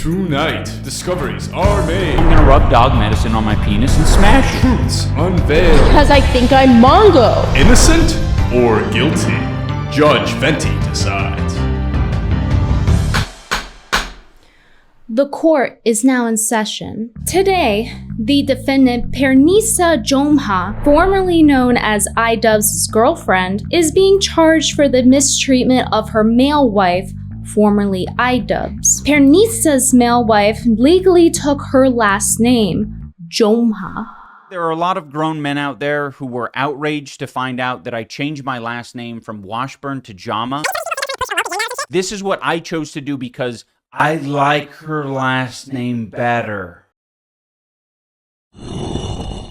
Tonight, discoveries are made. I'm gonna rub dog medicine on my penis and smash it. Truths unveiled. Because I think I'm Mongo. Innocent or guilty? Judge Venti decides. The court is now in session. Today, the defendant Anisa Jomha, formerly known as idubbbz's girlfriend, is being charged for the mistreatment of her male wife, formerly idubbbz. Anisa's male wife legally took her last name, Jomha. There are a lot of grown men out there who were outraged to find out that I changed my last name from Washburn to Jama. This is what I chose to do because I like her last name better.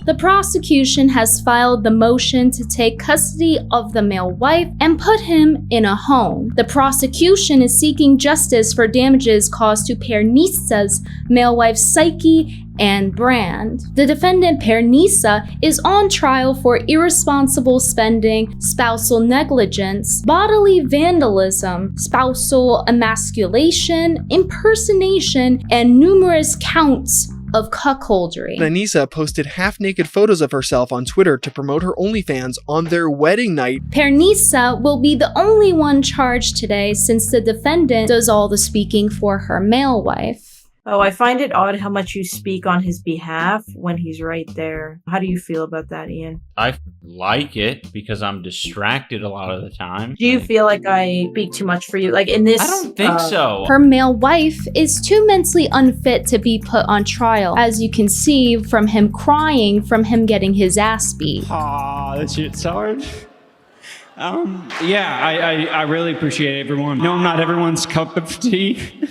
The prosecution has filed the motion to take custody of the male wife and put him in a home. The prosecution is seeking justice for damages caused to Anisa's male wife's psyche and brand. The defendant Anisa is on trial for irresponsible spending, spousal negligence, bodily vandalism, spousal emasculation, impersonation, and numerous counts of cuckoldry. Anisa posted half-naked photos of herself on Twitter to promote her OnlyFans on their wedding night. Anisa will be the only one charged today since the defendant does all the speaking for her male wife. Oh, I find it odd how much you speak on his behalf when he's right there. How do you feel about that, Ian? I like it because I'm distracted a lot of the time. Do you feel like I speak too much for you? Like in this... I don't think so. Her male wife is too mentally unfit to be put on trial, as you can see from him crying from him getting his ass beat. Aw, that shit's hard. I really appreciate everyone. No, I'm not everyone's cup of tea.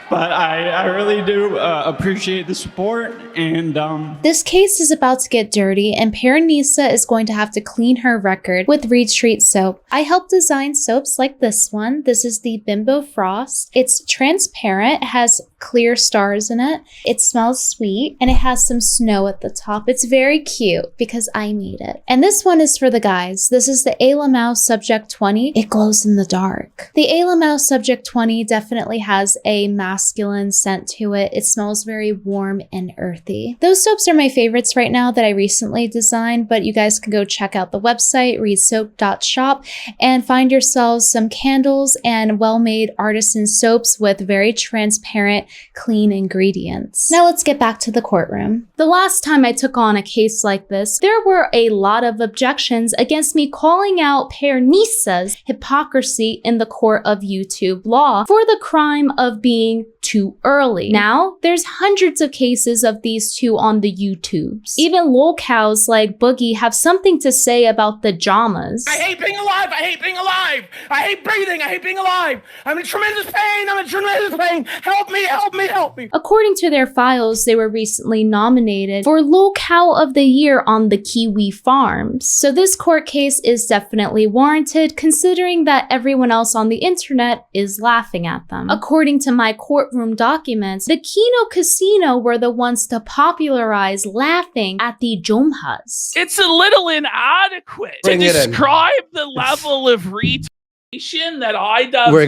But I really do appreciate the support, and This case is about to get dirty, and Anisa is going to have to clean her record with Reed Street soap. I helped design soaps like this one. This is the Bimbo Frost. It's transparent, it has clear stars in it. It smells sweet, and it has some snow at the top. It's very cute because I made it. And this one is for the guys. This is the Ayla Subject 20. It glows in the dark. The Ayla Subject 20 definitely has a masculine scent to it. It smells very warm and earthy. Those soaps are my favorites right now that I recently designed, but you guys can go check out the website, readsoap.shop, and find yourselves some candles and well-made artisan soaps with very transparent, clean ingredients. Now let's get back to the courtroom. The last time I took on a case like this, there were a lot of objections against me calling out Anisa's hypocrisy in the court of YouTube law for the crime of being too early. Now, there's hundreds of cases of these two on the YouTubes. Even lolcows like Boogie have something to say about the Jamas. I hate being alive! I hate being alive! I hate breathing! I hate being alive! I'm in tremendous pain! I'm in tremendous pain! Help me! Help me! Help me! According to their files, they were recently nominated for Lolcow of the Year on the Kiwi Farms. So this court case is definitely warranted considering that everyone else on the internet is laughing at them. According to my courtroom documents, the Kino Casino were the ones to popularize laughing at the Jomhas. It's a little inadequate to describe the level of retardation that idubbbz. We're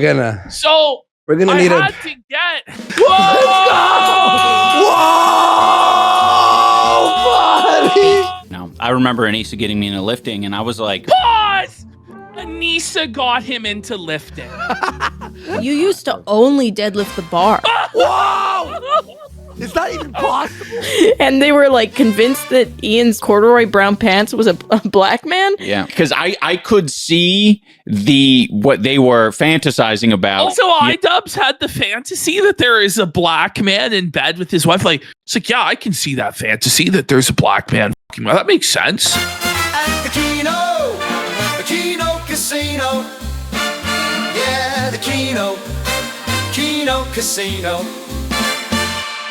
gonna I need had to get. Whoa, buddy! Now, I remember Anisa getting me into lifting, and I was like, Pause! Anisa got him into lifting. You used to only deadlift the bar. Whoa! It's not even possible. And they were like convinced that Ian's corduroy brown pants was a black man? yeah, because I could see what they were fantasizing about. Also, idubbbz had the fantasy that there is a black man in bed with his wife. Like, it's like, yeah, I can see that fantasy that there's a black man. Well, that makes sense. At the Kino Casino. Yeah, the Kino Casino.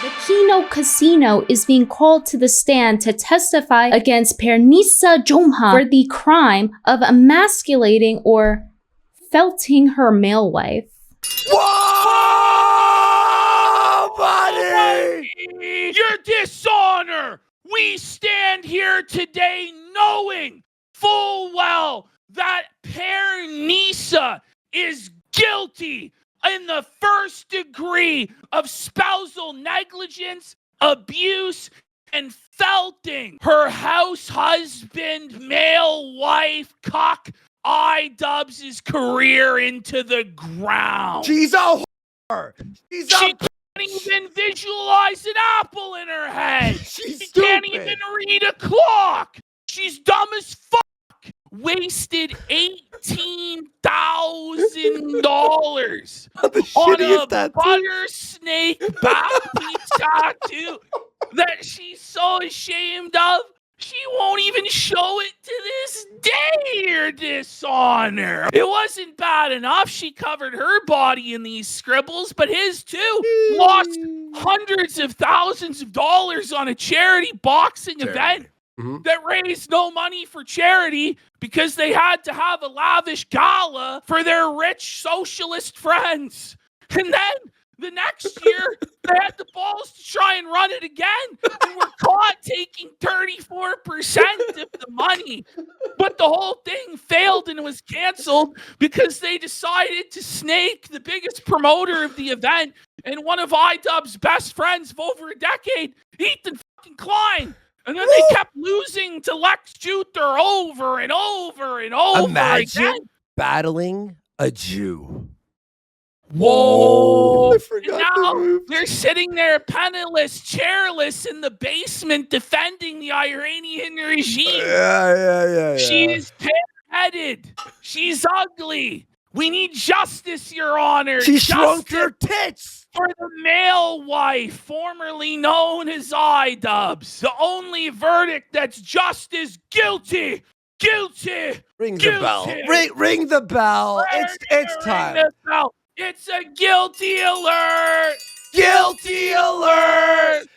The Kino Casino is being called to the stand to testify against Anisa Jomha for the crime of emasculating or felting her male wife. Whoa, buddy! Your dishonor! We stand here today knowing full well that Anisa is guilty in the first degree of spousal negligence, abuse, and felting her house husband, male wife, cock idubbbz' career into the ground. She's a whore. She can't even visualize an apple in her head. She's She stupid. can't even read a clock. She's dumb as fuck. Wasted $18,000 on a butter snake back tattoo that she's so ashamed of. She won't even show it to this day, her dishonor. It wasn't bad enough she covered her body in these scribbles, but his too. Lost hundreds of thousands of dollars on a charity boxing event that raised no money for charity because they had to have a lavish gala for their rich socialist friends. And then the next year, they had the balls to try and run it again and were caught taking 34% of the money. But the whole thing failed and was canceled because they decided to snake the biggest promoter of the event and one of idubbbz's best friends of over a decade, Ethan fucking Klein. And then they kept losing to Lex Luthor over and over and over again. Battling a Jew. Whoa! I forgot And now they're sitting there penniless, chairless in the basement defending the Iranian regime. Yeah. She's pig-headed. She's ugly. We need justice, Your Honor. She Justice shrunk her tits. for the male wife, formerly known as idubbbz. The only verdict that's just is guilty. Guilty. Ring the Guilty. bell. Ring the bell. It's time. Ring the bell. It's a guilty alert. Guilty alert.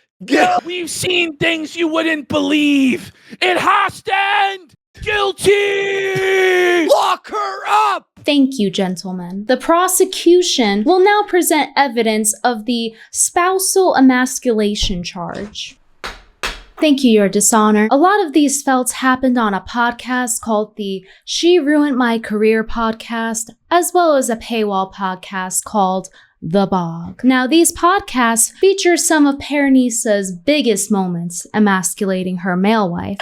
We've seen things you wouldn't believe. It has to end. Guilty. Lock her up. Thank you, gentlemen. The prosecution will now present evidence of the spousal emasculation charge. Thank you, Your Dishonor. A lot of these felts happened on a podcast called the She Ruined My Career podcast, as well as a paywall podcast called The Bog. Now, these podcasts feature some of Pernisa's biggest moments emasculating her male wife.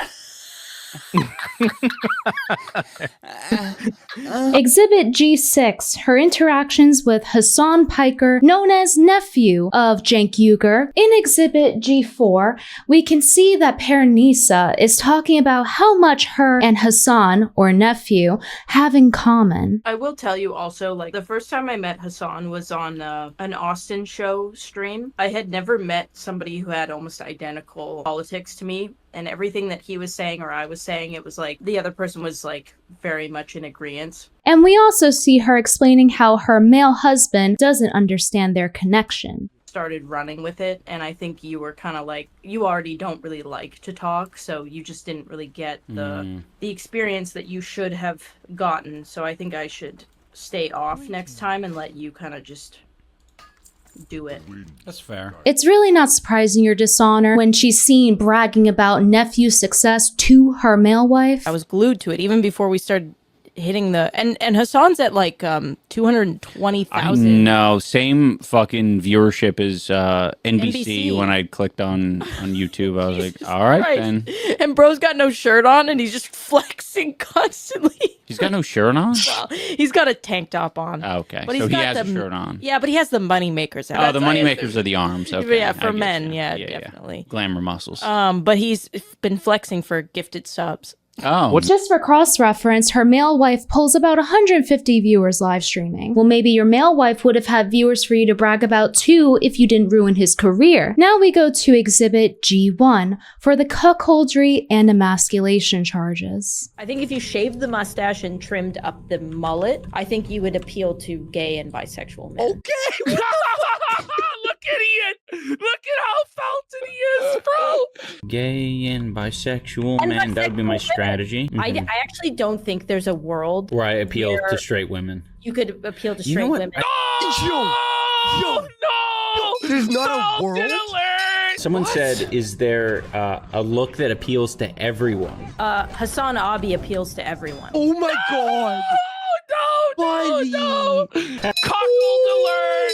Exhibit G6, her interactions with Hassan Piker, known as nephew of Cenk Uygur. In Exhibit G4, we can see that Pernisa is talking about how much her and Hassan, or nephew, have in common. I will tell you also, like, the first time I met Hassan was on an Austin show stream. I had never met somebody who had almost identical politics to me. And everything that he was saying or I was saying, it was like the other person was like very much in agreement. And we also see her explaining how her male husband doesn't understand their connection. Started running with it, and I think you were kind of like, you already don't really like to talk, so you just didn't really get the experience that you should have gotten. So I think I should stay off next time and let you kind of just do it. That's fair. It's really not surprising, Your Dishonor, when she's seen bragging about nephew's success to her male wife. I was glued to it even before we started hitting the and Hassan's at like 220,000. No, same fucking viewership as NBC NBC. when I clicked on YouTube. I was like, all right then. And bro's got no shirt on and he's just flexing constantly. He's got no shirt on? Well, he's got a tank top on. Okay, But so he's he got has a the- shirt on. Yeah, but he has the money makers out. Oh, the money makers are the arms. Okay, Yeah, I for get men, you. yeah, definitely. Glamour muscles. But he's been flexing for gifted subs. Oh. Just for cross-reference, her male wife pulls about 150 viewers live streaming. Well, maybe your male wife would have had viewers for you to brag about too if you didn't ruin his career. Now we go to Exhibit G1 for the cuckoldry and emasculation charges. I think if you shaved the mustache and trimmed up the mullet, I think you would appeal to gay and bisexual men. Okay. Look at Ian. Look at how felted he is, bro. Gay and bisexual And men, that would be my bisexual strategy. I actually don't think there's a world Where I appeal where to straight women. you could appeal to You know straight what? women. No! No! There's not a Felted world? alert! Someone said, is there a look that appeals to everyone? Hassan Abi appeals to everyone. Oh my god. No! funny. Oh, no. Cockled alert!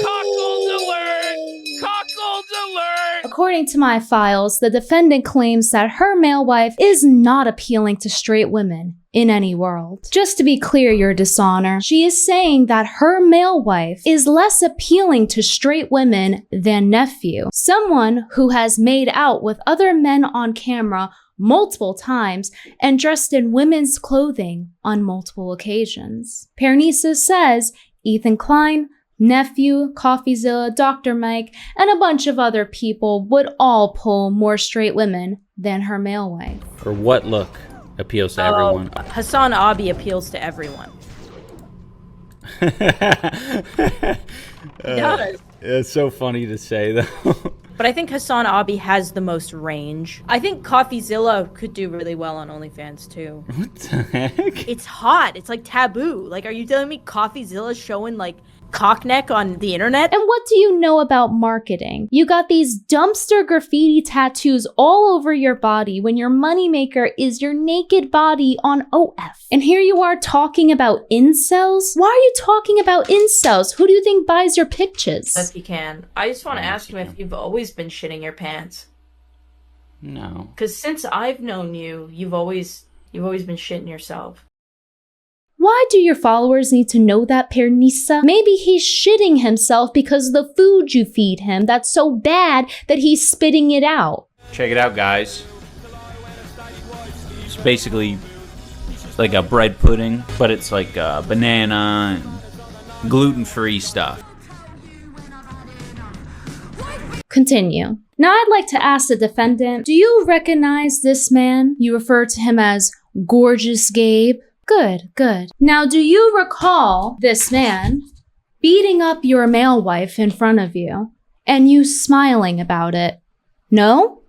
Cockled alert! Cockled alert! According to my files, the defendant claims that her male wife is not appealing to straight women in any world. Just to be clear, Your Dishonor, she is saying that her male wife is less appealing to straight women than nephew, someone who has made out with other men on camera multiple times and dressed in women's clothing on multiple occasions. Perenisa says Ethan Klein, Nephew, Coffeezilla, Dr. Mike, and a bunch of other people would all pull more straight women than her male wife. For what look appeals to everyone? Hassan Abi appeals to everyone. He does. It's so funny to say, though. But I think Hassan Abi has the most range. I think Coffeezilla could do really well on OnlyFans too. What the heck? It's hot. It's like taboo. Like, are you telling me Coffeezilla's showing like cockneck on the internet? And what do you know about marketing? You got these dumpster graffiti tattoos all over your body when your moneymaker is your naked body on OF. And here you are talking about incels? Why are you talking about incels? Who do you think buys your pictures? Yes, you can. I just want to ask him if you've always been shitting your pants. No. Because since I've known you, you've always been shitting yourself. Why do your followers need to know that, Perenisa? Maybe he's shitting himself because of the food you feed him that's so bad that he's spitting it out. Check it out, guys. It's basically like a bread pudding, but it's like banana and gluten-free stuff. Continue. Now I'd like to ask the defendant, do you recognize this man? You refer to him as Gorgeous Gabe. Good, good. Now, do you recall this man beating up your male wife in front of you and you smiling about it? No?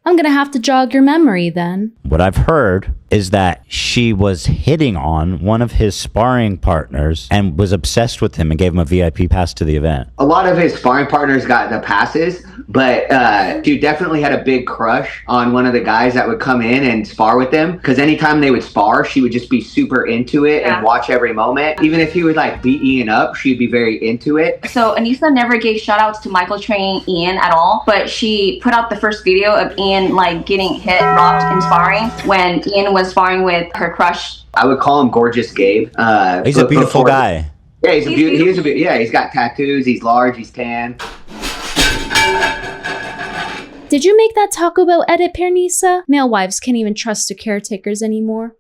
I'm gonna have to jog your memory then. What I've heard is that she was hitting on one of his sparring partners and was obsessed with him and gave him a VIP pass to the event. A lot of his sparring partners got the passes, but she definitely had a big crush on one of the guys that would come in and spar with them, because anytime they would spar, she would just be super into it and watch every moment. Even if he would like beat Ian up, she'd be very into it. So Anisa never gave shout outs to Michael training Ian at all, but she put out the first video of Ian like getting hit, rocked in sparring when Ian was sparring with her crush. I would call him Gorgeous Gabe. He's a beautiful guy. Yeah, he's got tattoos, he's large, he's tan. Did you make that Taco Bell edit, Perenisa? Male wives can't even trust their caretakers anymore.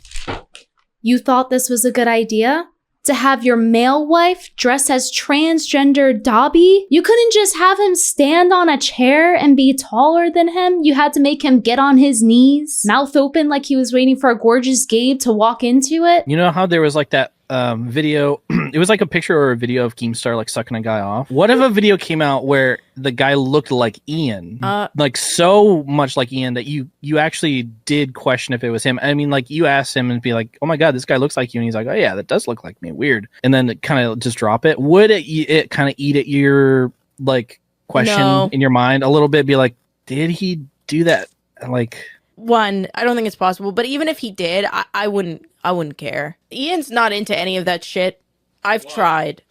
You thought this was a good idea? To have your male wife dress as transgender Dobby? You couldn't just have him stand on a chair and be taller than him? You had to make him get on his knees, mouth open like he was waiting for a Gorgeous Gabe to walk into it? You know how there was like that video, it was like a picture or a video of Keemstar like sucking a guy off. What if a video came out where the guy looked like Ian, like so much like Ian that you actually did question if it was him? I mean, like you asked him and be like, oh my god, this guy looks like you, and he's like, oh yeah, that does look like me, weird, and then kind of just drop it. Would it kind of eat at your like question in your mind a little bit, be like, did he do that? Like, One, I don't think it's possible, but even if he did, I wouldn't care. Ian's not into any of that shit. I've tried.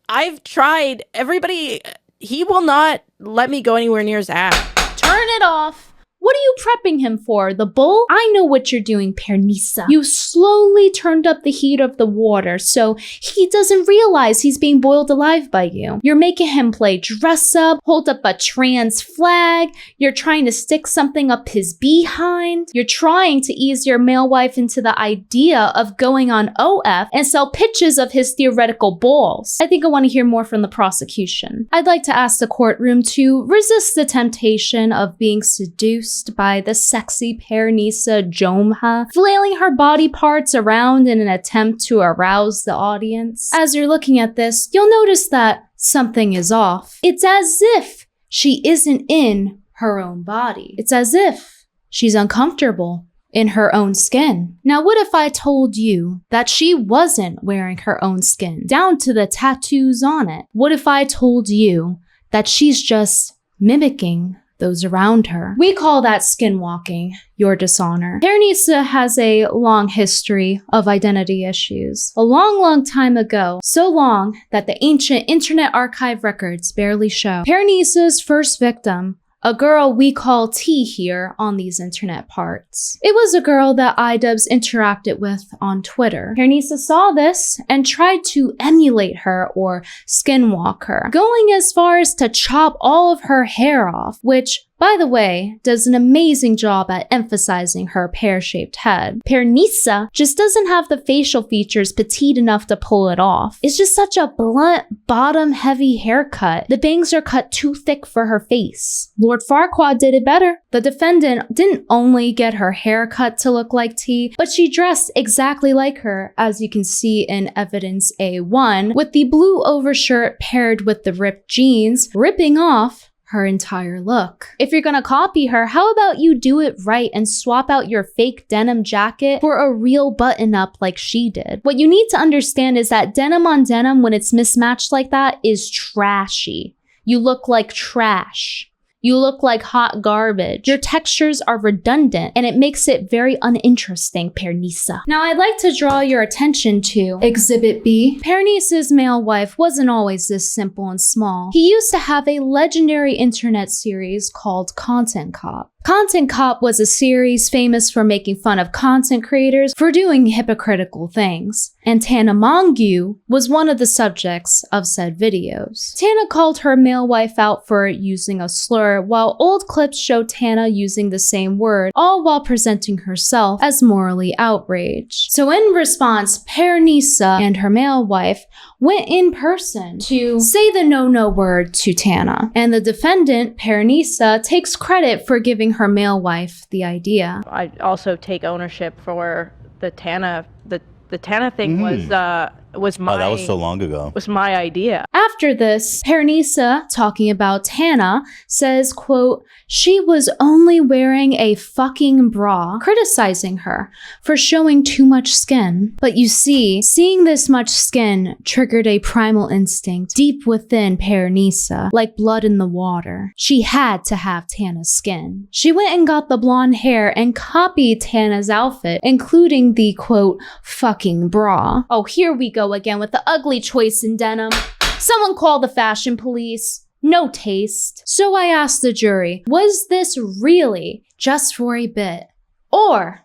I've tried. Everybody, he will not let me go anywhere near his ass. Turn it off. What are you prepping him for? The bull? I know what you're doing, Perenisa. You slowly turned up the heat of the water so he doesn't realize he's being boiled alive by you. You're making him play dress up, hold up a trans flag. You're trying to stick something up his behind. You're trying to ease your male wife into the idea of going on OF and sell pictures of his theoretical balls. I think I want to hear more from the prosecution. I'd like to ask the courtroom to resist the temptation of being seduced by the sexy Anisa Jomha, flailing her body parts around in an attempt to arouse the audience. As you're looking at this, you'll notice that something is off. It's as if she isn't in her own body. It's as if she's uncomfortable in her own skin. Now, what if I told you that she wasn't wearing her own skin, down to the tattoos on it? What if I told you that she's just mimicking those around her. We call that skinwalking, your dishonor. Anisa has a long history of identity issues. A long, long time ago, so long that the ancient Internet Archive records barely show. Anisa's first victim, a girl we call T here on these internet parts. It was a girl that idubbbz interacted with on Twitter. Anisa saw this and tried to emulate her or skinwalk her, going as far as to chop all of her hair off, which, by the way, does an amazing job at emphasizing her pear-shaped head. Anisa just doesn't have the facial features petite enough to pull it off. It's just such a blunt, bottom-heavy haircut. The bangs are cut too thick for her face. Lord Farquaad did it better. The defendant didn't only get her hair cut to look like T, but she dressed exactly like her, as you can see in evidence A1, with the blue overshirt paired with the ripped jeans, ripping off her entire look. If you're gonna copy her, how about you do it right and swap out your fake denim jacket for a real button-up like she did? What you need to understand is that denim on denim, when it's mismatched like that, is trashy. You look like trash. You look like hot garbage. Your textures are redundant, and it makes it very uninteresting, Anisa. Now, I'd like to draw your attention to Exhibit B. Anisa's male wife wasn't always this simple and small. He used to have a legendary internet series called Content Cop. Content Cop was a series famous for making fun of content creators for doing hypocritical things, and Tana Mongeau was one of the subjects of said videos. Tana called her male wife out for using a slur, while old clips show Tana using the same word, all while presenting herself as morally outraged. So in response, Anisa and her male wife went in person to say the no-no word to Tana, and the defendant, Anisa, takes credit for giving her male wife the idea. I also take ownership for the Tana. The Tana thing was my. Oh, that was so long ago. Was my idea. After this, Anisa, talking about Tana, says, quote, "She was only wearing a fucking bra," criticizing her for showing too much skin. But you see, seeing this much skin triggered a primal instinct deep within Anisa, like blood in the water. She had to have Tana's skin. She went and got the blonde hair and copied Tana's outfit, including the, quote, fucking bra. Oh, here we go again with the ugly choice in denim. Someone call the fashion police. No taste. So I asked the jury, was this really just for a bit? Or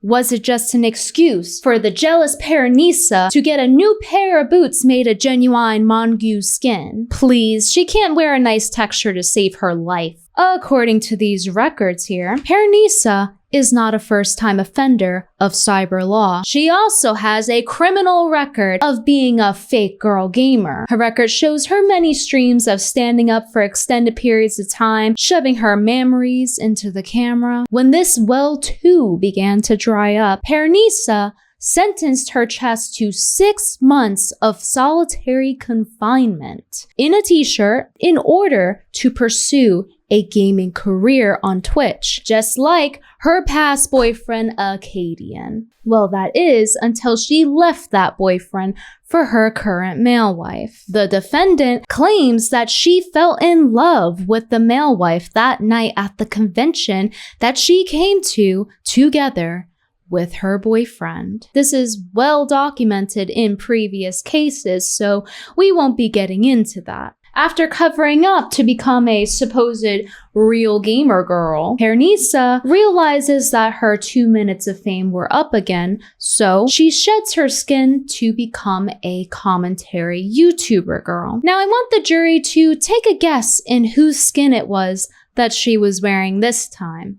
was it just an excuse for the jealous Anisa to get a new pair of boots made of genuine Mongeau skin? Please, she can't wear a nice texture to save her life. According to these records here, Anisa is not a first-time offender of cyber law. She also has a criminal record of being a fake girl gamer. Her record shows her many streams of standing up for extended periods of time, shoving her memories into the camera. When this well too began to dry up, Anisa sentenced her chest to 6 months of solitary confinement in a t-shirt in order to pursue a gaming career on Twitch, just like her past boyfriend Acadian. Well, that is until she left that boyfriend for her current male wife. The defendant claims that she fell in love with the male wife that night at the convention that she came to together with her boyfriend. This is well documented in previous cases, so we won't be getting into that. After covering up to become a supposed real gamer girl, Anisa realizes that her 2 minutes of fame were up again, so she sheds her skin to become a commentary YouTuber girl. Now I want the jury to take a guess in whose skin it was that she was wearing this time.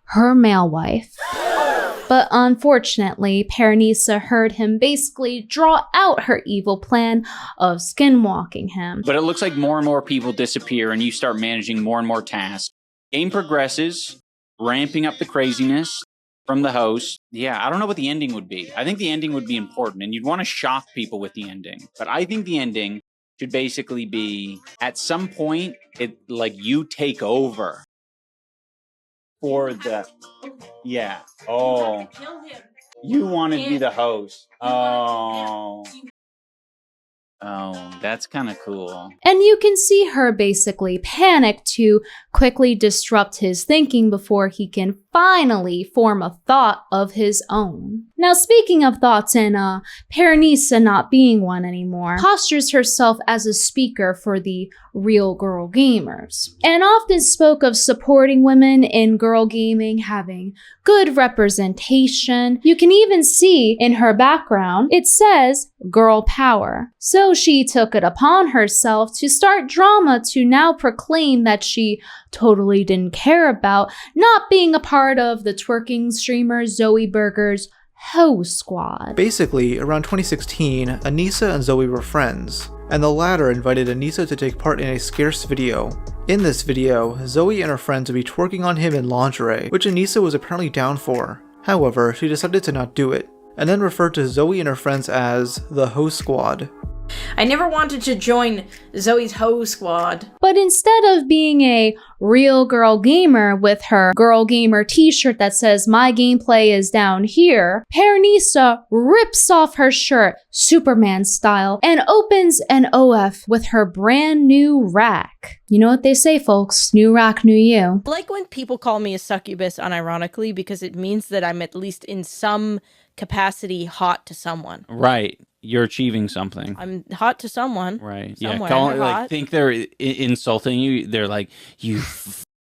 Her male wife. But unfortunately, Anisa heard him basically draw out her evil plan of skinwalking him. But it looks like more and more people disappear and you start managing more and more tasks. Game progresses, ramping up the craziness from the host. Yeah, I don't know what the ending would be. I think the ending would be important and you'd want to shock people with the ending. But I think the ending should basically be, at some point, you take over. For the, yeah. Oh, you want to be the host. Oh, Oh, that's kind of cool. And you can see her basically panic to quickly disrupt his thinking before he can finally form a thought of his own. Now, speaking of thoughts and Paranisa not being one anymore, postures herself as a speaker for the real girl gamers, and often spoke of supporting women in girl gaming, having good representation. You can even see in her background, it says girl power. So she took it upon herself to start drama to now proclaim that she totally didn't care about not being a part of the twerking streamer Zoe Berger's Ho Squad. Basically, around 2016, Anisa and Zoe were friends, and the latter invited Anisa to take part in a scarce video. In this video, Zoe and her friends would be twerking on him in lingerie, which Anisa was apparently down for. However, she decided to not do it, and then referred to Zoe and her friends as the Ho Squad. I never wanted to join Zoe's Ho Squad. But instead of being a real girl gamer with her girl gamer t-shirt that says my gameplay is down here, Paranisa rips off her shirt Superman style and opens an OF with her brand new rack. You know what they say, folks, new rack, new you. I like when people call me a succubus unironically because it means that I'm at least in some capacity hot to someone. Right. You're achieving something. I'm hot to someone. Right. Somewhere. Yeah. Like, think they're insulting you. They're like, you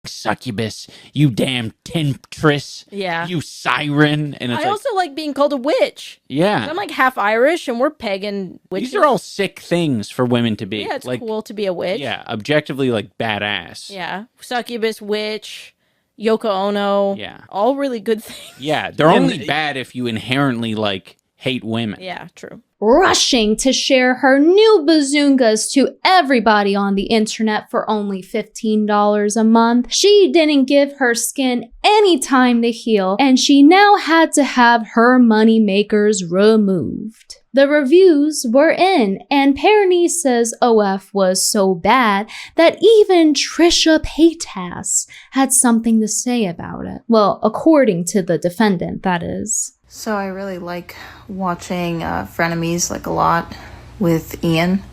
succubus, you damn temptress, yeah, you siren. And it's I also like being called a witch. Yeah. I'm like half Irish and we're pagan witches. These are all sick things for women to be. Yeah, it's like, cool to be a witch. Yeah. Objectively, like, badass. Yeah. Succubus, witch, Yoko Ono. Yeah. All really good things. Yeah. They're only bad if you inherently, like, hate women. Yeah, true. Rushing to share her new bazoongas to everybody on the internet for only $15 a month. She didn't give her skin any time to heal, and she now had to have her money makers removed. The reviews were in, and Paranisa's OF was so bad that even Trisha Paytas had something to say about it. Well, according to the defendant, that is. So I really like watching Frenemies like a lot with Ian,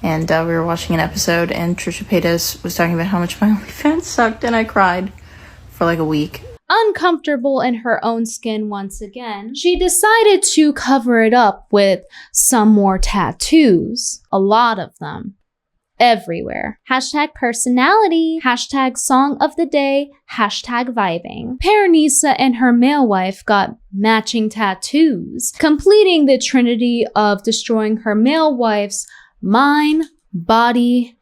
and we were watching an episode and Trisha Paytas was talking about how much my OnlyFans sucked, and I cried for like a week. Uncomfortable in her own skin once again, she decided to cover it up with some more tattoos. A lot of them. Everywhere. Hashtag personality, hashtag song of the day, hashtag vibing. Paranisa and her male wife got matching tattoos, completing the trinity of destroying her male wife's mind, body,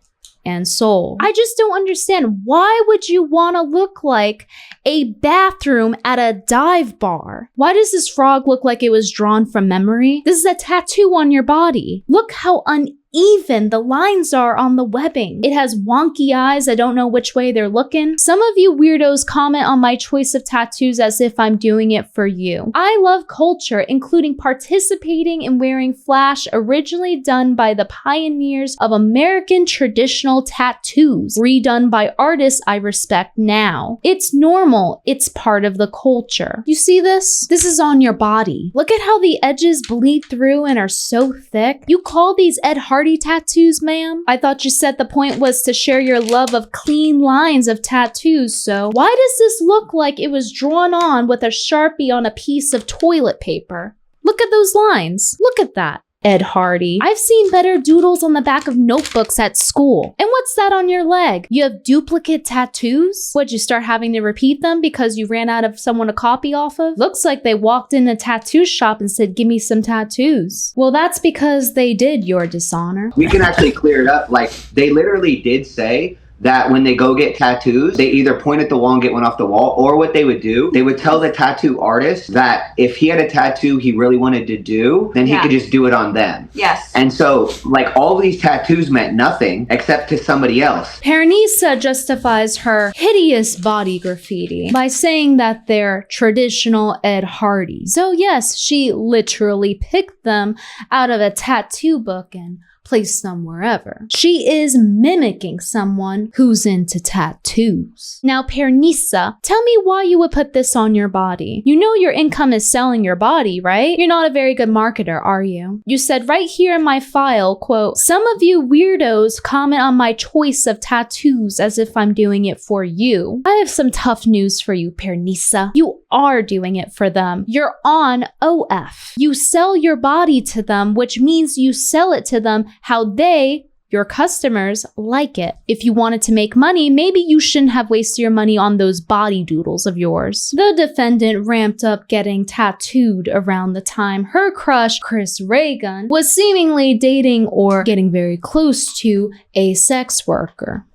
and soul. I just don't understand. Why would you want to look like a bathroom at a dive bar? Why does this frog look like it was drawn from memory? This is a tattoo on your body. Look how uneven the lines are on the webbing. It has wonky eyes. I don't know which way they're looking. Some of you weirdos comment on my choice of tattoos as if I'm doing it for you. I love culture, including participating in wearing flash originally done by the pioneers of American traditional tattoos, redone by artists I respect now. It's normal. It's part of the culture. You see this? This is on your body. Look at how the edges bleed through and are so thick. You call these Ed Hardy tattoos, ma'am? I thought you said the point was to share your love of clean lines of tattoos, so why does this look like it was drawn on with a Sharpie on a piece of toilet paper? Look at those lines. Look at that. Ed Hardy. I've seen better doodles on the back of notebooks at school. And what's that on your leg? You have duplicate tattoos? What'd you start having to repeat them because you ran out of someone to copy off of? Looks like they walked in a tattoo shop and said, give me some tattoos. Well, that's because they did, your dishonor. We can actually clear it up. Like, they literally did say that when they go get tattoos, they either point at the wall and get one off the wall, or what they would do, they would tell the tattoo artist that if he had a tattoo he really wanted to do, then he could just do it on them. Yes. And so, like, all of these tattoos meant nothing except to somebody else. Paranisa justifies her hideous body graffiti by saying that they're traditional Ed Hardy. So yes, she literally picked them out of a tattoo book and placed them wherever. She is mimicking someone who's into tattoos. Now, Pernisa, tell me why you would put this on your body. You know your income is selling your body, right? You're not a very good marketer, are you? You said right here in my file, quote, some of you weirdos comment on my choice of tattoos as if I'm doing it for you. I have some tough news for you, Pernisa. You are doing it for them. You're on OF. You sell your body to them, which means you sell it to them how they, your customers, like it. If you wanted to make money, maybe you shouldn't have wasted your money on those body doodles of yours. The defendant ramped up getting tattooed around the time her crush, Chris Reagan, was seemingly dating or getting very close to a sex worker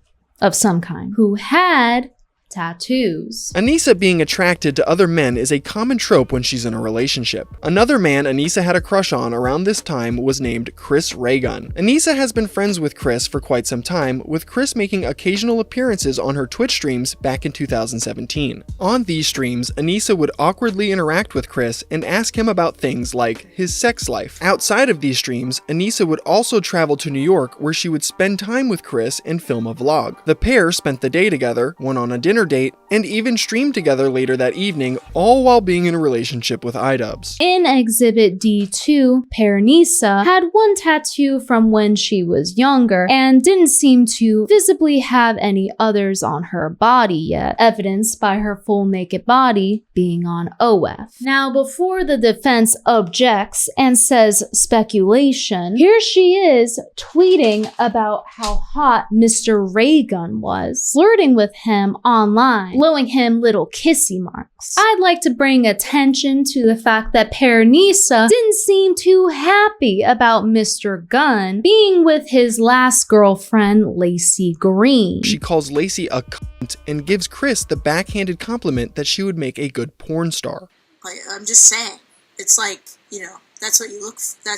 of some kind who had tattoos. Anisa being attracted to other men is a common trope when she's in a relationship. Another man Anisa had a crush on around this time was named Chris Reagan. Anisa has been friends with Chris for quite some time, with Chris making occasional appearances on her Twitch streams back in 2017. On these streams, Anisa would awkwardly interact with Chris and ask him about things like his sex life. Outside of these streams, Anisa would also travel to New York where she would spend time with Chris and film a vlog. The pair spent the day together, went on a dinner date, and even streamed together later that evening, all while being in a relationship with idubbbz. In Exhibit D2, Pernisa had one tattoo from when she was younger and didn't seem to visibly have any others on her body yet, evidenced by her full naked body being on OF. Now, before the defense objects and says speculation, here she is tweeting about how hot Mr. Reagan was, flirting with him online, blowing him little kissy marks. I'd like to bring attention to the fact that Pernisa didn't seem too happy about Mr. Gunn being with his last girlfriend, Lacey Green. She calls Lacey a cunt and gives Chris the backhanded compliment that she would make a good porn star. Like, I'm just saying, it's like, you know, that's what you look for.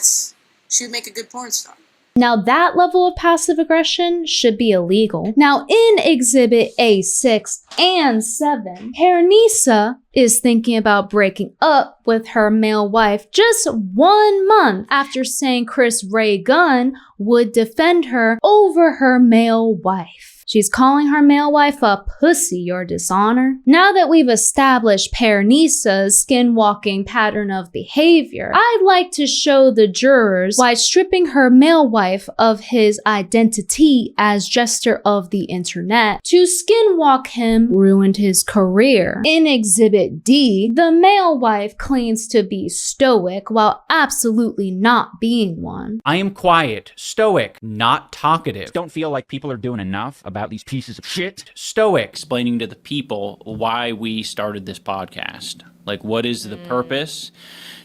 She would make a good porn star. Now that level of passive aggression should be illegal. Now in Exhibit A6 and 7, Pernisa is thinking about breaking up with her male wife just 1 month after saying Chris Reagan would defend her over her male wife. She's calling her male wife a pussy or dishonor. Now that we've established Pernisa's skinwalking pattern of behavior, I'd like to show the jurors why stripping her male wife of his identity as jester of the internet to skinwalk him ruined his career. In Exhibit D, the male wife claims to be stoic while absolutely not being one. I am quiet, stoic, not talkative. Don't feel like people are doing enough about these pieces of shit. Stoic. Explaining to the people why we started this podcast. Like, what is the purpose?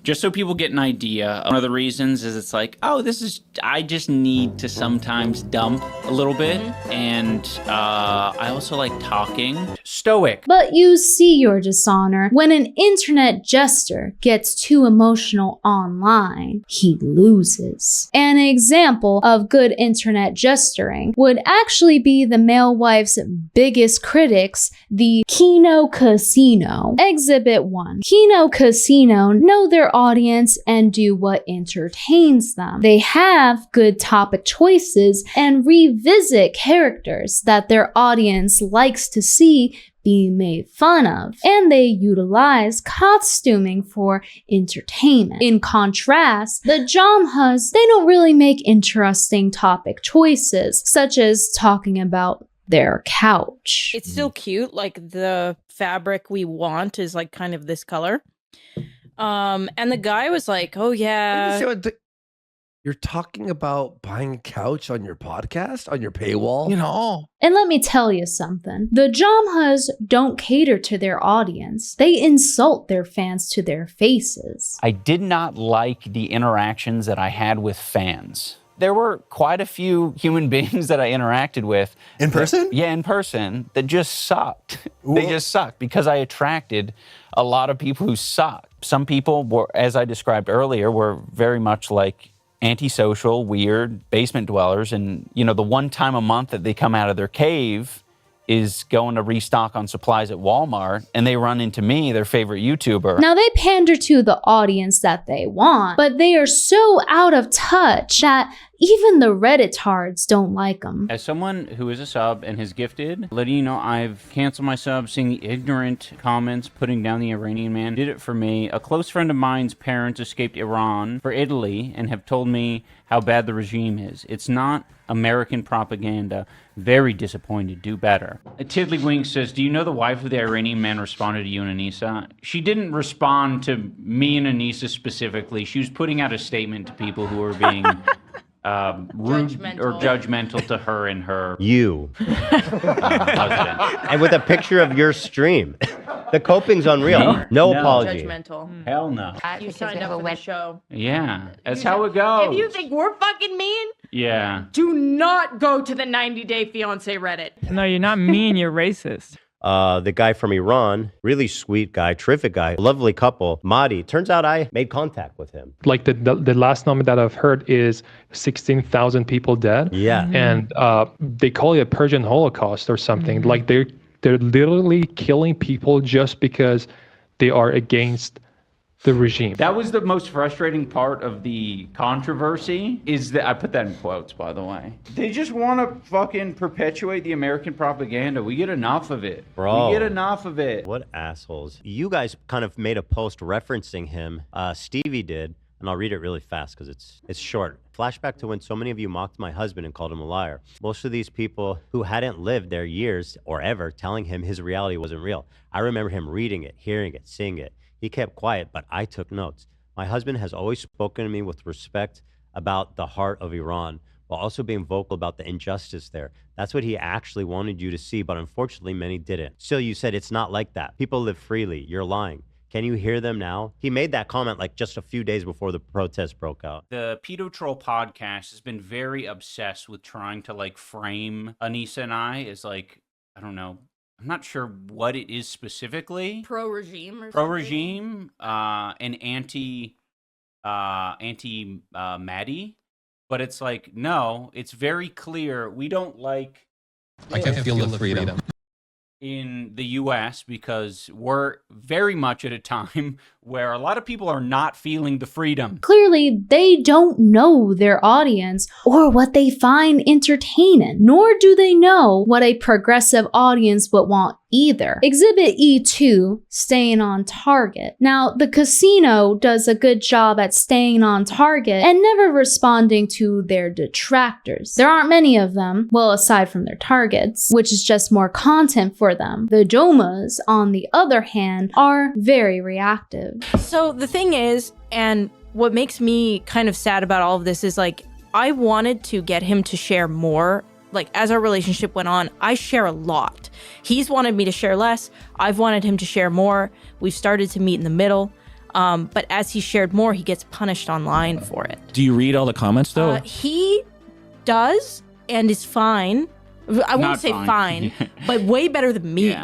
Just so people get an idea. One of the reasons is it's like, oh, I just need to sometimes dump a little bit. And I also like talking. Stoic. But you see your dishonor when an internet jester gets too emotional online, he loses. An example of good internet jestering would actually be the male wife's biggest critics, the Kino Casino. Exhibit 1. Kino Casino know their audience and do what entertains them. They have good topic choices and revisit characters that their audience likes to see being made fun of, and they utilize costuming for entertainment. In contrast, the Jomhas, they don't really make interesting topic choices, such as talking about their couch. It's still cute, like the fabric we want is like kind of this color. And the guy was like, oh yeah. You're talking about buying a couch on your podcast, on your paywall? You know. And let me tell you something. The Jomhas don't cater to their audience. They insult their fans to their faces. I did not like the interactions that I had with fans. There were quite a few human beings that I interacted with. In person? In person, that just sucked. They just sucked because I attracted a lot of people who sucked. Some people were, as I described earlier, were very much like antisocial, weird basement dwellers. And, you know, the one time a month that they come out of their cave is going to restock on supplies at Walmart, and they run into me, their favorite YouTuber. Now they pander to the audience that they want, but they are so out of touch that even the Reddit tards don't like him. As someone who is a sub and has gifted, letting you know I've canceled my sub, seeing the ignorant comments, putting down the Iranian man did it for me. A close friend of mine's parents escaped Iran for Italy and have told me how bad the regime is. It's not American propaganda. Very disappointed. Do better. Tiddlywink says, do you know the wife of the Iranian man responded to you and Anisa? She didn't respond to me and Anisa specifically. She was putting out a statement to people who were being rude or judgmental to her and her husband. And with a picture of your stream. The coping's unreal. No apology. Judgmental. Hell no. You signed up for the show. Yeah, that's how it goes. If you think we're fucking mean, Yeah. do not go to the 90-Day Fiancé Reddit. No, you're not mean, you're racist. The guy from Iran, really sweet guy, terrific guy, lovely couple, Mahdi. Turns out I made contact with him. Like the last number that I've heard is 16,000 people dead. Yeah. And they call it a Persian Holocaust or something. Like they're literally killing people just because they are against the regime. That was the most frustrating part of the controversy, is that, I put that in quotes, by the way. They just want to fucking perpetuate the American propaganda. We get enough of it. Bro. We get enough of it. What assholes. You guys kind of made a post referencing him. Stevie did, and I'll read it really fast because it's short. Flashback to when so many of you mocked my husband and called him a liar. Most of these people who hadn't lived their years or ever telling him his reality wasn't real. I remember him reading it, hearing it, seeing it. He kept quiet, but I took notes. My husband has always spoken to me with respect about the heart of Iran, while also being vocal about the injustice there. That's what he actually wanted you to see, but unfortunately many didn't. Still, you said it's not like that. People live freely. You're lying. Can you hear them now? He made that comment like just a few days before the protest broke out. The Pedo Troll podcast has been very obsessed with trying to like frame Anisa and I as like, I don't know, I'm not sure what it is specifically. Pro-regime or something? Pro-regime, and anti-Maddie. But it's like, no, it's very clear. We don't like... I can feel the freedom. In the U.S. because we're very much at a time where a lot of people are not feeling the freedom. Clearly, they don't know their audience or what they find entertaining, nor do they know what a progressive audience would want either. Exhibit E2, staying on target. Now, the casino does a good job at staying on target and never responding to their detractors. There aren't many of them, well, aside from their targets, which is just more content for them. The Jomhas, on the other hand, are very reactive. So the thing is, and what makes me kind of sad about all of this is like, I wanted to get him to share more. Like, as our relationship went on, I share a lot. He's wanted me to share less. I've wanted him to share more. We've started to meet in the middle. But as he shared more, he gets punished online for it. Do you read all the comments though? He does and is fine. I won't say fine, but way better than me.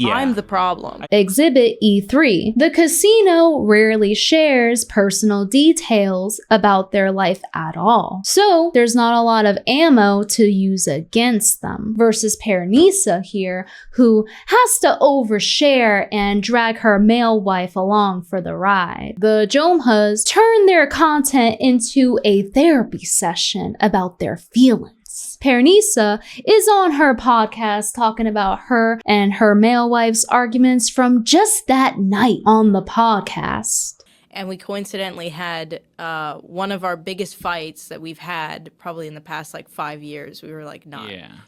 I'm the problem. Exhibit E3. The casino rarely shares personal details about their life at all. So there's not a lot of ammo to use against them. Versus Anisa here, who has to overshare and drag her male wife along for the ride. The Jomhas turn their content into a therapy session about their feelings. Anisa is on her podcast talking about her and her male wife's arguments from just that night on the podcast. And we coincidentally had one of our biggest fights that we've had probably in the past like 5 years. We were like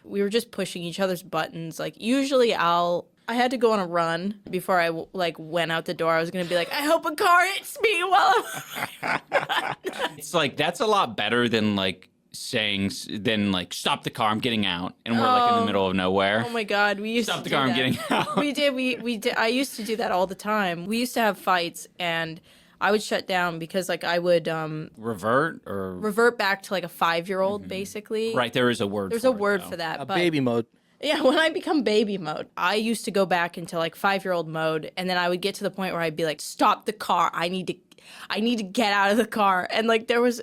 we were just pushing each other's buttons. Like usually I had to go on a run before I went out the door. I was going to be like, I hope a car hits me while I'm... It's like, that's a lot better than like stop the car, I'm getting out, and we're like in the middle of nowhere. Oh my god, we used stop to the car, do I'm getting out. We did. I used to do that all the time. We used to have fights, and I would shut down because like I would revert back to like a 5-year-old basically. Right, there is a word. There's a word for that. But baby mode. Yeah, when I become baby mode, I used to go back into like 5-year-old mode, and then I would get to the point where I'd be like, stop the car, I need to get out of the car. And like it was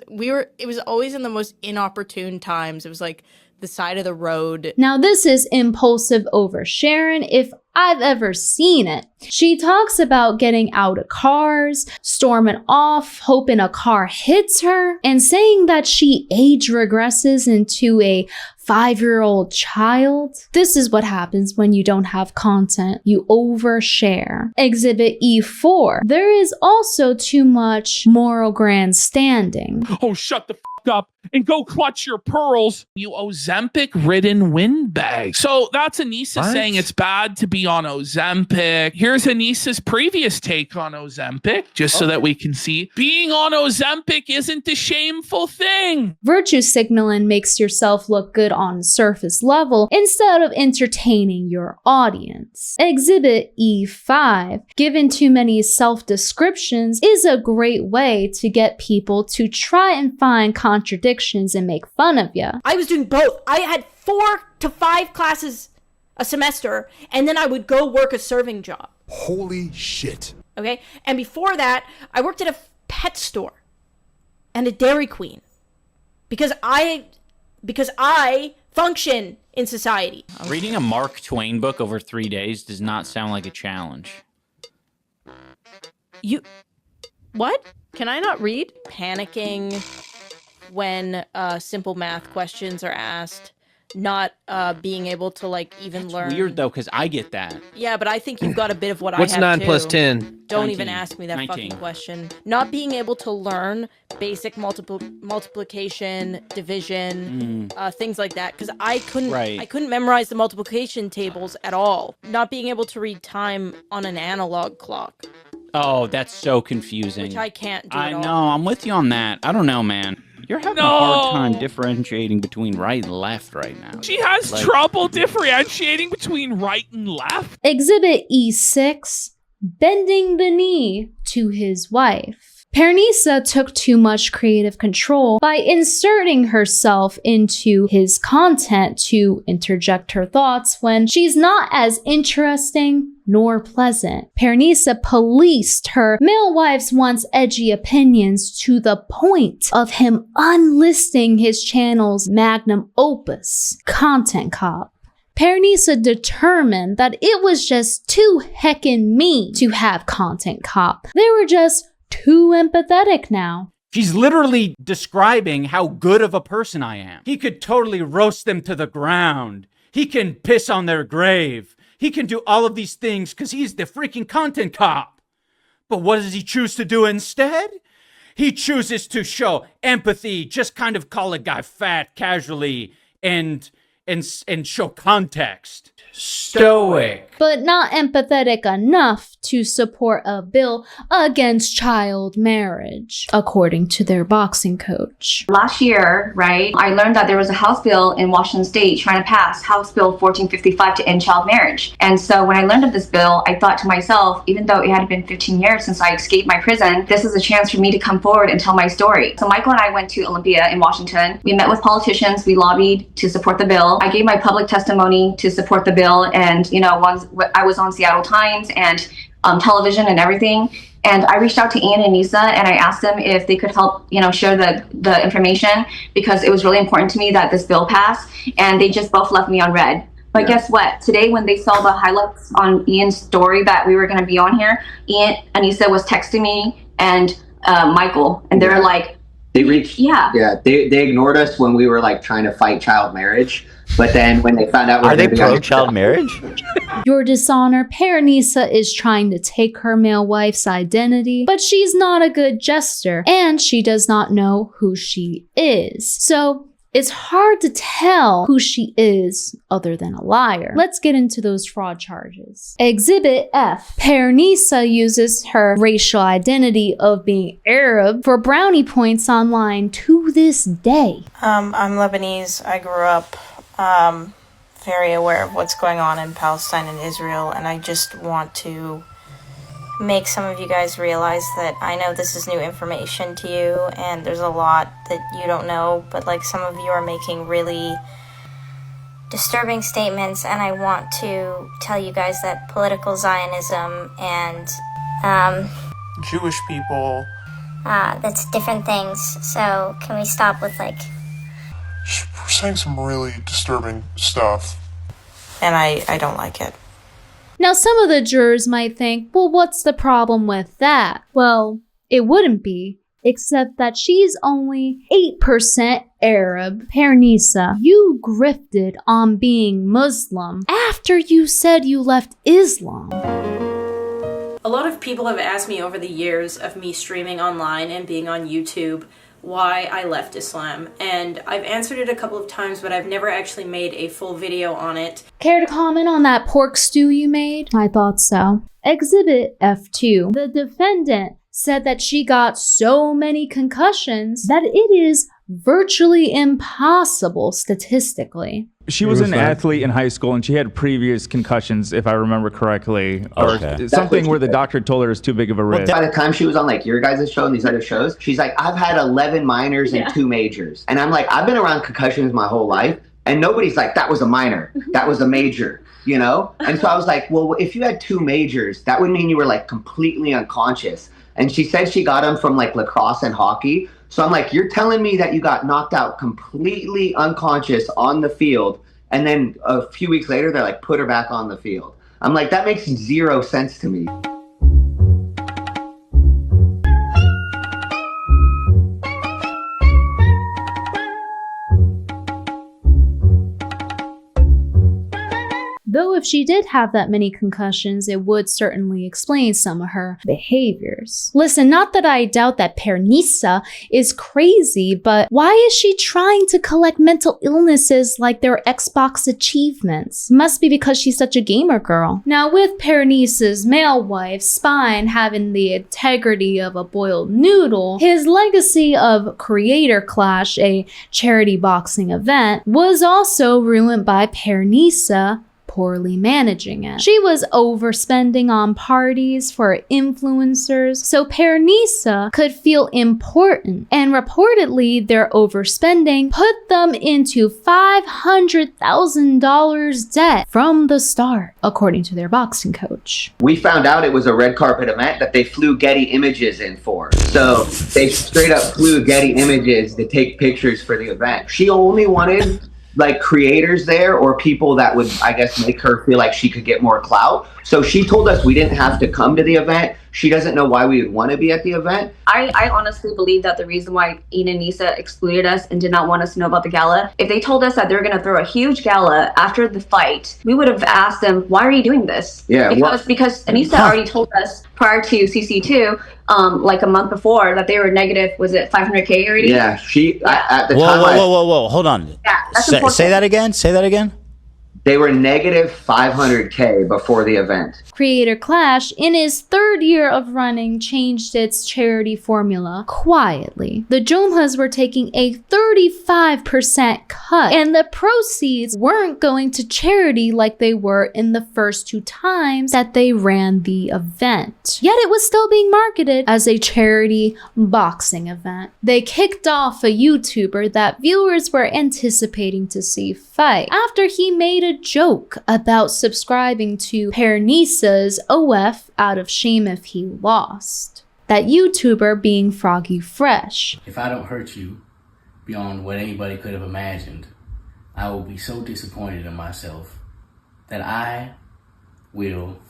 always in the most inopportune times. It was like the side of the road. Now this is impulsive oversharing if I've ever seen it. She talks about getting out of cars, storming off, hoping a car hits her, and saying that she age regresses into a 5-year-old child. This is what happens when you don't have content. You overshare. Exhibit E4. There is also too much moral grandstanding. Oh, shut the f up and go clutch your pearls, you Ozempic-ridden windbag. So that's Anisa saying it's bad to be on Ozempic. Here's Anisa's previous take on Ozempic, just so that we can see. Being on Ozempic isn't a shameful thing. Virtue signaling makes yourself look good on surface level instead of entertaining your audience. Exhibit E5. Given too many self-descriptions is a great way to get people to try and find contradictions and make fun of you. I was doing both. I had 4 to 5 classes a semester, and then I would go work a serving job. Holy shit. Okay? And before that, I worked at a pet store and a Dairy Queen because I function in society. Reading a Mark Twain book over 3 days does not sound like a challenge. What? Can I not read? Panicking when simple math questions are asked, not being able to like even learn. Weird though, because I get that. Yeah, but I think you've got a bit of what What's I have 9 too. plus 10? Don't 19. even ask me that 19. fucking question. Not being able to learn basic multiplication, division, things like that, because I couldn't memorize the multiplication tables at all. Not being able to read time on an analog clock. Oh, that's so confusing. Which I can't do I at all. know, I'm with you on that. I don't know, man. You're having a hard time differentiating between right and left right now. She has trouble differentiating between right and left. Exhibit E6. Bending the knee to his wife. Anisa took too much creative control by inserting herself into his content to interject her thoughts when she's not as interesting nor pleasant. Anisa policed her male wife's once edgy opinions to the point of him unlisting his channel's magnum opus, Content Cop. Anisa determined that it was just too heckin' mean to have Content Cop. They were just too empathetic now. She's literally describing how good of a person I am. He could totally roast them to the ground. He can piss on their grave. He can do all of these things because he's the freaking Content Cop. But what does he choose to do instead? He chooses to show empathy, just kind of call a guy fat casually and show context. Stoic. But not empathetic enough to support a bill against child marriage, according to their boxing coach. Last year, right, I learned that there was a House bill in Washington State trying to pass House Bill 1455 to end child marriage. And so when I learned of this bill, I thought to myself, even though it had been 15 years since I escaped my prison, this is a chance for me to come forward and tell my story. So Michael and I went to Olympia in Washington. We met with politicians. We lobbied to support the bill. I gave my public testimony to support the bill. And, you know, I was on Seattle Times and television and everything. And I reached out to Ian and Anisa and I asked them if they could help, you know, share the information because it was really important to me that this bill passed. And they just both left me on red. But guess what? Today, when they saw the highlights on Ian's story that we were going to be on here, Anisa was texting me and Michael, and they're like, they ignored us when we were like trying to fight child marriage. But then when they found out, are they pro-child marriage? Your dishonor, Anisa is trying to take her male wife's identity, but she's not a good jester, and she does not know who she is. So it's hard to tell who she is other than a liar. Let's get into those fraud charges. Exhibit F. Anisa uses her racial identity of being Arab for brownie points online to this day. I'm Lebanese. I grew up very aware of what's going on in Palestine and Israel, and I just want to make some of you guys realize that I know this is new information to you, and there's a lot that you don't know, but like some of you are making really disturbing statements, and I want to tell you guys that political Zionism and Jewish people, that's different things. So can we stop with like we're saying some really disturbing stuff. And I don't like it. Now, some of the jurors might think, well, what's the problem with that? Well, it wouldn't be, except that she's only 8% Arab. Anisa, you grifted on being Muslim after you said you left Islam. A lot of people have asked me over the years of me streaming online and being on YouTube why I left Islam, and I've answered it a couple of times, but I've never actually made a full video on it. Care to comment on that pork stew you made? I thought so. Exhibit F2. The defendant said that she got so many concussions that it is virtually impossible statistically. She was an athlete in high school and she had previous concussions, if I remember correctly, or something where the doctor told her it's too big of a risk. By the time she was on like your guys' show and these other shows, she's like, I've had 11 minors and 2 majors. And I'm like, I've been around concussions my whole life and nobody's like, that was a minor, that was a major, you know? And so I was like, well, if you had 2 majors, that would mean you were like completely unconscious. And she said she got them from like lacrosse and hockey. So I'm like, you're telling me that you got knocked out completely unconscious on the field, and then a few weeks later, they're like, put her back on the field. I'm like, that makes 0 sense to me. Though if she did have that many concussions, it would certainly explain some of her behaviors. Listen, not that I doubt that Anisa is crazy, but why is she trying to collect mental illnesses like they're Xbox achievements? Must be because she's such a gamer girl. Now, with Anisa's male wife, Spine, having the integrity of a boiled noodle, his legacy of Creator Clash, a charity boxing event, was also ruined by Anisa poorly managing it. She was overspending on parties for influencers so Anisa could feel important, and reportedly their overspending put them into $500,000 debt from the start, according to their boxing coach. We found out it was a red carpet event that they flew Getty Images in for. So they straight up flew Getty Images to take pictures for the event. She only wanted like creators there or people that would, I guess, make her feel like she could get more clout. So she told us we didn't have to come to the event. She doesn't know why we would want to be at the event. I honestly believe that the reason why Ian and Anisa excluded us and did not want us to know about the gala, if they told us that they were going to throw a huge gala after the fight, we would have asked them, why are you doing this? Yeah, because Anisa already told us prior to CC2, like a month before, that they were negative, was it 500K already? Yeah, she, at the Whoa, time. whoa, hold on. Yeah, that's Say that again. Say that again. They were negative 500K before the event. Creator Clash, in his 3rd year of running, changed its charity formula quietly. The Jomhas were taking a 35% cut, and the proceeds weren't going to charity like they were in the first 2 times that they ran the event. Yet it was still being marketed as a charity boxing event. They kicked off a YouTuber that viewers were anticipating to see fight after he made a joke about subscribing to Anisa's OF out of shame if he lost. That YouTuber being Froggy Fresh. If I don't hurt you beyond what anybody could have imagined, I will be so disappointed in myself that I will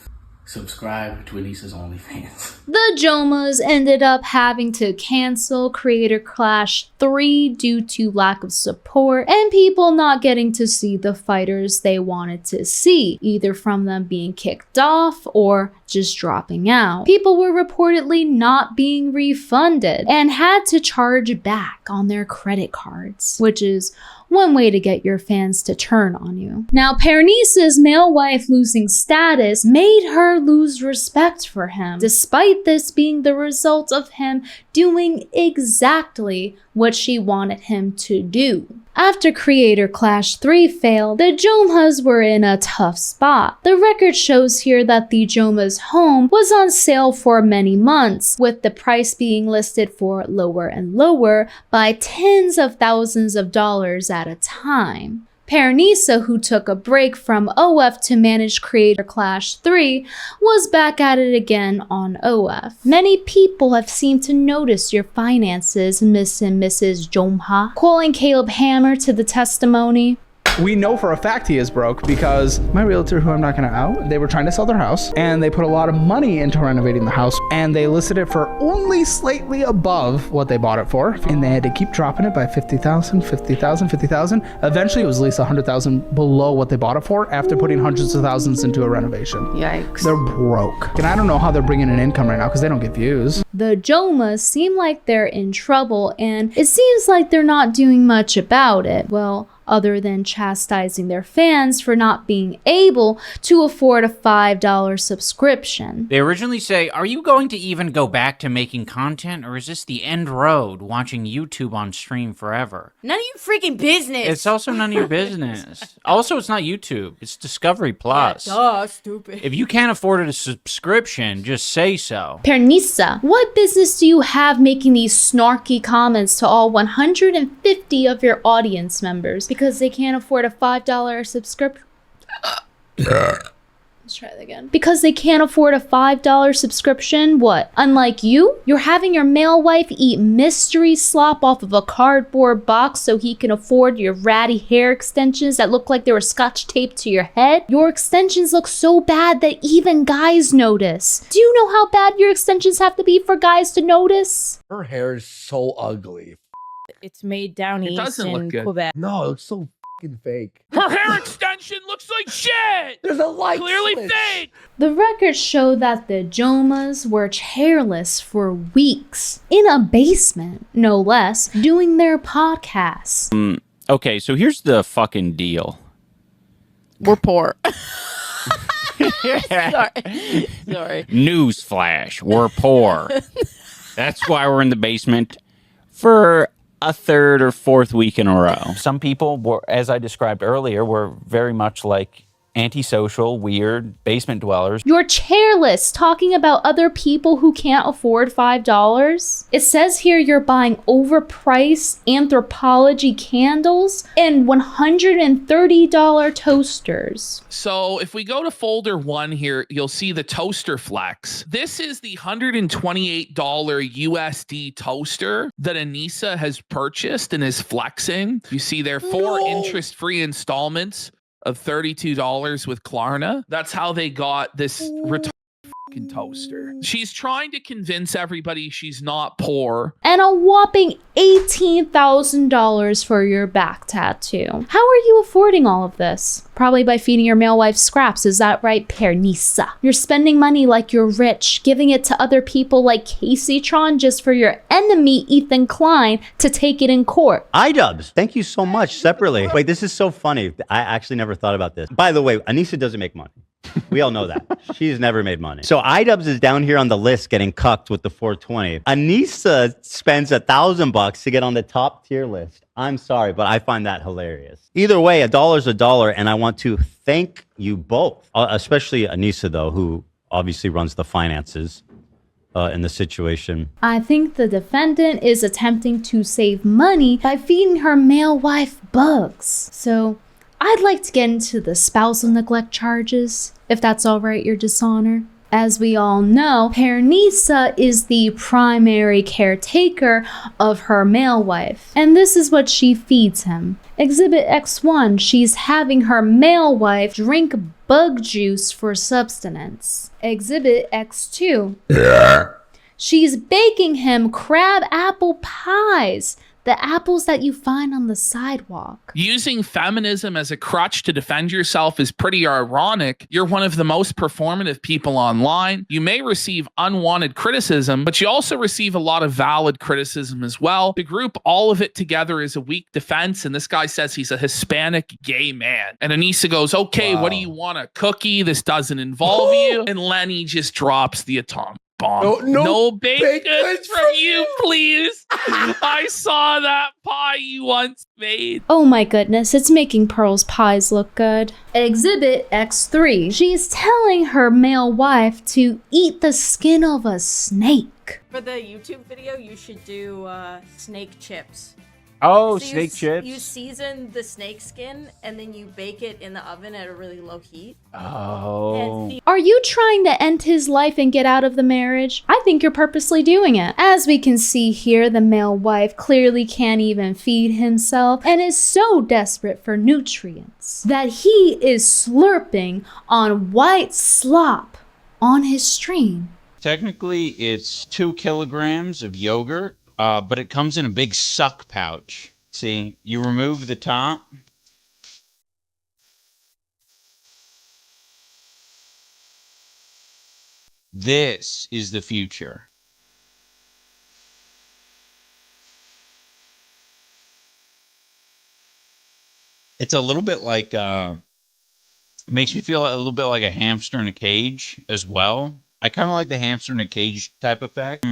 subscribe to Anisa's OnlyFans. The Jomhas ended up having to cancel Creator Clash 3 due to lack of support and people not getting to see the fighters they wanted to see, either from them being kicked off or just dropping out. People were reportedly not being refunded and had to charge back on their credit cards, which is one way to get your fans to turn on you. Now, Anisa's male wife losing status made her lose respect for him, despite this being the result of him doing exactly what she wanted him to do. After Creator Clash 3 failed, the Jomhas were in a tough spot. The record shows here that the Jomhas' home was on sale for many months, with the price being listed for lower and lower by tens of thousands of dollars at a time. Anisa, who took a break from OF to manage Creator Clash 3, was back at it again on OF. Many people have seemed to notice your finances, Miss and Mrs. Jomha. Calling Caleb Hammer to the testimony. We know for a fact he is broke because my realtor, who I'm not going to out, they were trying to sell their house and they put a lot of money into renovating the house and they listed it for only slightly above what they bought it for. And they had to keep dropping it by 50,000, 50,000, 50,000. Eventually it was at least 100,000 below what they bought it for after putting hundreds of thousands into a renovation. Yikes. They're broke. And I don't know how they're bringing in income right now because they don't get views. The Jomhas seem like they're in trouble, and it seems like they're not doing much about it. Well, other than chastising their fans for not being able to afford a $5 subscription. They originally say, are you going to even go back to making content, or is this the end road, watching YouTube on stream forever? None of your freaking business. It's also none of your business. Also, it's not YouTube. It's Discovery Plus. Yeah, duh, stupid. If you can't afford a subscription, just say so. Pernisa, what business do you have making these snarky comments to all 150 of your audience members because they can't afford a $5 subscription? Let's try that again. Because they can't afford a $5 subscription? What? Unlike you? You're having your male wife eat mystery slop off of a cardboard box so he can afford your ratty hair extensions that look like they were scotch taped to your head? Your extensions look so bad that even guys notice. Do you know how bad your extensions have to be for guys to notice? Her hair is so ugly. It's made down It east doesn't in look good. Quebec. No, it looks so fucking fake. Her hair extension looks like shit. There's a light Clearly switch. fake. The records show that the Jomhas were hairless for weeks, in a basement, no less, doing their podcasts. Okay, so here's the fucking deal. We're poor. Sorry. Newsflash, we're poor. That's why we're in the basement for a third or fourth week in a row. Some people were, as I described earlier, were very much like antisocial, weird basement dwellers. You're chairless, talking about other people who can't afford $5. It says here you're buying overpriced anthropology candles and $130 toasters. So if we go to folder 1 here, you'll see the toaster flex. This is the $128 USD toaster that Anisa has purchased and is flexing. You see there 4 interest-free installments of $32 with Klarna. That's how they got this fucking toaster. She's trying to convince everybody she's not poor. And a whopping $18,000 for your back tattoo. How are you affording all of this? Probably by feeding your male wife scraps, is that right, Pernisa? You're spending money like you're rich, giving it to other people like Casey Tron just for your enemy, Ethan Klein, to take it in court. idubbbz, thank you so much. Separately. Wait, this is so funny. I actually never thought about this. By the way, Anisa doesn't make money. We all know that. She's never made money. So idubbbz is down here on the list getting cucked with the 420. Anisa spends $1,000 to get on the top tier list. I'm sorry, but I find that hilarious. Either way, $1's a dollar, and I want to thank you both, especially Anisa, though, who obviously runs the finances in the situation. I think the defendant is attempting to save money by feeding her male wife bugs. So I'd like to get into the spousal neglect charges, if that's all right, Your Dishonor. As we all know, Pernisa is the primary caretaker of her male wife, and this is what she feeds him. Exhibit X1, she's having her male wife drink bug juice for subsistence. Exhibit X2, she's baking him crab apple pies, the apples that you find on the sidewalk. Using feminism as a crutch to defend yourself is pretty ironic. You're one of the most performative people online. You may receive unwanted criticism, but you also receive a lot of valid criticism as well. To group all of it together is a weak defense, and this guy says he's a Hispanic gay man. And Anisa goes, okay, what do you want, a cookie? This doesn't involve you. And Lenny just drops the atomic bomb. No baked goods from you, please. I saw that pie you once made. Oh my goodness, it's making Pearl's pies look good. Exhibit X3. She's telling her male wife to eat the skin of a snake. For the YouTube video, you should do snake chips. Oh, So snake chips. You season the snake skin and then you bake it in the oven at a really low heat. Oh. Are you trying to end his life and get out of the marriage? I think you're purposely doing it. As we can see here, the male wife clearly can't even feed himself and is so desperate for nutrients that he is slurping on white slop on his stream. Technically, it's 2 kilograms of yogurt, but it comes in a big suck pouch. See, you remove the top. This is the future. It's a little bit like, makes me feel a little bit like a hamster in a cage as well. I kind of like the hamster in a cage type effect.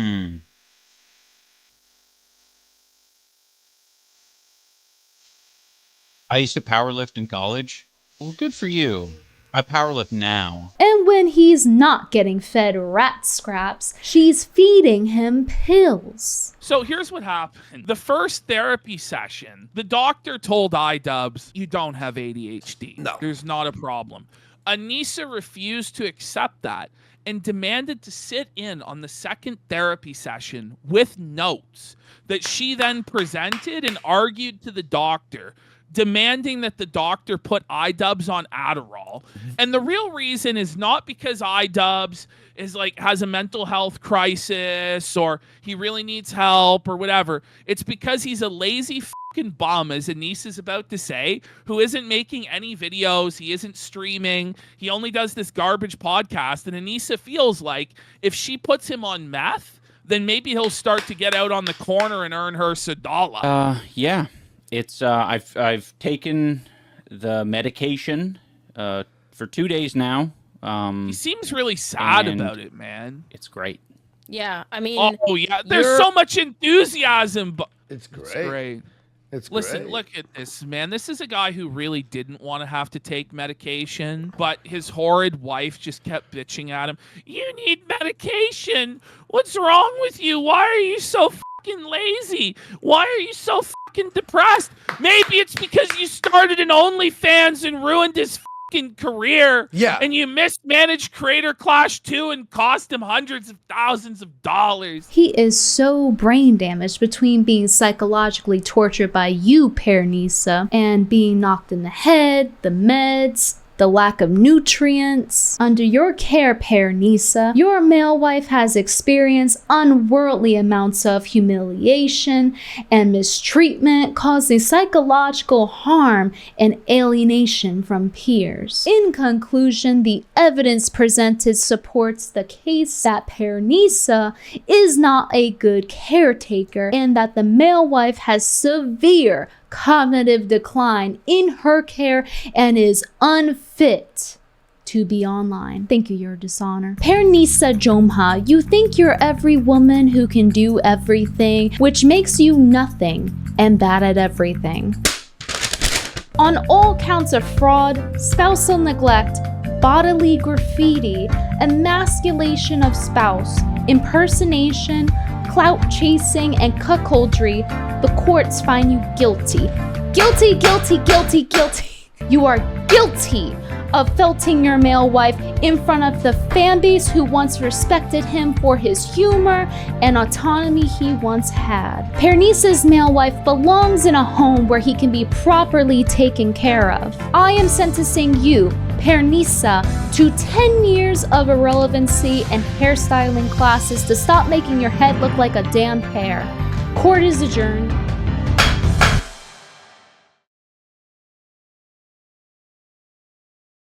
I used to powerlift in college. Well, good for you. I powerlift now. And when he's not getting fed rat scraps, she's feeding him pills. So here's what happened. The first therapy session, the doctor told idubbbz, you don't have ADHD. No. There's not a problem. Anisa refused to accept that and demanded to sit in on the second therapy session with notes that she then presented and argued to the doctor, demanding that the doctor put idubbbz on Adderall. And the real reason is not because idubbbz is like has a mental health crisis or he really needs help or whatever. It's because he's a lazy fucking bum, as Anisa's about to say, who isn't making any videos. He isn't streaming. He only does this garbage podcast. And Anisa feels like if she puts him on meth, then maybe he'll start to get out on the corner and earn her $1. Yeah. It's I've taken the medication for 2 days now. He seems really sad about it, man. It's great. Yeah, I mean, oh yeah, there's so much enthusiasm, but it's great. It's great. Listen, look at this, man. This is a guy who really didn't want to have to take medication, but his horrid wife just kept bitching at him. You need medication. What's wrong with you? Why are you so fucking lazy? Why are you so fucking depressed? Maybe it's because you started an OnlyFans and ruined his fucking career. Yeah. And you mismanaged Creator Clash 2 and cost him hundreds of thousands of dollars. He is so brain damaged between being psychologically tortured by you, Anisa, and being knocked in the head, the meds, the lack of nutrients. Under your care, Anisa, your male wife has experienced unworldly amounts of humiliation and mistreatment, causing psychological harm and alienation from peers. In conclusion, the evidence presented supports the case that Anisa is not a good caretaker and that the male wife has severe cognitive decline in her care and is unfit to be online. Thank you, Your Dishonor. Anisa Jomha, you think you're every woman who can do everything, which makes you nothing and bad at everything. On all counts of fraud, spousal neglect, bodily graffiti, emasculation of spouse, impersonation, clout chasing, and cuckoldry, the courts find you guilty. Guilty, guilty, guilty, guilty. You are guilty of felting your male wife in front of the fan base who once respected him for his humor and autonomy he once had. Anisa's male wife belongs in a home where he can be properly taken care of. I am sentencing you, Anisa, to 10 years of irrelevancy and hairstyling classes to stop making your head look like a damn pear. Court is adjourned.